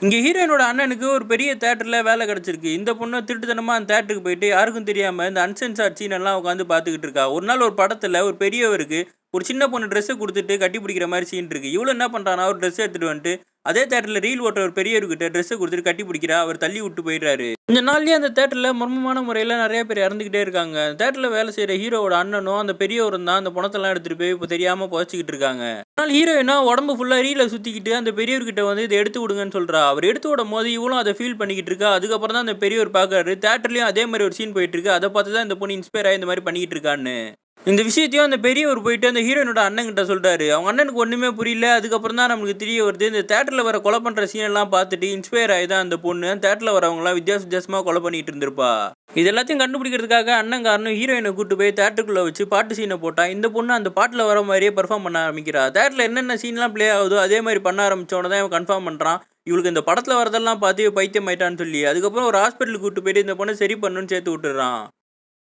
இங்க ஹீரோயினோட அண்ணனுக்கு ஒரு பெரிய தியேட்டர்ல வேலை கிடைச்சிருக்கு. இந்த பொண்ணு திருட்டுத்தனமா அந்த தியேட்டருக்கு போயிட்டு யாருக்கும் தெரியாம இந்த அன்சென்சார் சீன் எல்லாம் உட்காந்து பார்த்துக்கிட்டு இருக்கா. ஒரு நாள் ஒரு படத்துல ஒரு பெரியவருக்கு ஒரு சின்ன பொண்ணு ட்ரெஸ்ஸ குடுத்துட்டு கட்டி பிடிக்கிற மாரி சீன் இருக்கு. இவளும் என்ன பண்றான்னா ஒரு ட்ரெஸ் எடுத்துட்டு வந்துட்டு அதே தியேட்டர்ல ரீல் ஓட்டுற ஒரு பெரியவர்கிட்ட ட்ரெஸ்ஸ குடுத்துட்டு கட்டி பிடிக்கிறா. அவர் தள்ளி விட்டு போயிடுறாரு. கொஞ்ச நாள்லயே அந்த தியேட்டர்ல மர்மமான முறையில நெறைய பேர் இறந்துகிட்டே இருக்காங்க. தியேட்டர்ல வேலை செய்ற ஹீரோவோட அண்ணனும் அந்த பெரியவரும் தான் அந்த பணத்தெல்லாம் எடுத்துட்டு போய் இப்ப தெரியாம புதைச்சுக்கிட்டு இருக்காங்க. ஒரு நாள் ஹீரோயினா உடம்பு ஃபுல்லா ரீல சுத்திக்கிட்டு அந்த பெரியவர்கிட்ட வந்து இத எடுத்து விடுங்கன்னு சொல்றா. அவர் எடுத்து விடும்போது இவளும் அத ஃபீல் பண்ணிக்கிட்டு இருக்கா. அதுக்கப்புறம் தான் அந்த பெரியவர் பார்க்குறாரு. தியேட்டர்லயும் அதே மாரி ஒரு சீன் போயிட்டு இருக்கு. அத பார்த்து தான் இந்த பொண்ணு இன்ஸ்பயர் ஆயி இந்த மாரி பண்ணிக்கிட்டு இருக்கான்னு. இந்த விஷயத்தையும் அந்த பெரியவர் போயிட்டு அந்த ஹீரோயினோட அண்ணன்கிட்ட சொல்றாரு. அவங்க அண்ணனுக்கு ஒண்ணுமே புரியல. அதுக்கப்புறம் தான் நமக்கு தெரிய வருது. இந்த தியேட்டர்ல வர கொலை பண்ற சீன் எல்லாம் பார்த்துட்டு இன்ஸ்பயர் ஆயி தான் அந்த பொண்ணு தியேட்டர்ல வரவங்கலாம் வித்தியாசமா கொலை பண்ணிட்டு இருந்திருப்பா. இது எல்லாத்தையும் கண்டுபிடிக்கிறதுக்காக அண்ணங்காரனும் ஹீரோயினை கூட்டு போய் தியேட்டருக்குள்ள வச்சு பாட்டு சீனை போட்டா இந்த பொண்ணு அந்த பாட்டுல வர மாதிரியே பெர்ஃபார்ம் பண்ண ஆரம்பிக்கிறா. தியேட்டர்ல என்னென்ன சீன்லாம் ப்ளே ஆகுதோ அதே மாதிரி பண்ண ஆரம்பிச்சோன்னு தான் இவன் கன்ஃபார்ம் பண்றான். இவளுக்கு இந்த படத்துல வரதெல்லாம் பார்த்து பைத்தியம் ஆயிட்டான்னு சொல்லி அதுக்கப்புறம் ஒரு ஹாஸ்பிட்டலுக்கு கூட்டு போயிட்டு இந்த பொண்ணை சரி பண்ணுன்னு சேர்த்து விட்டுறான்.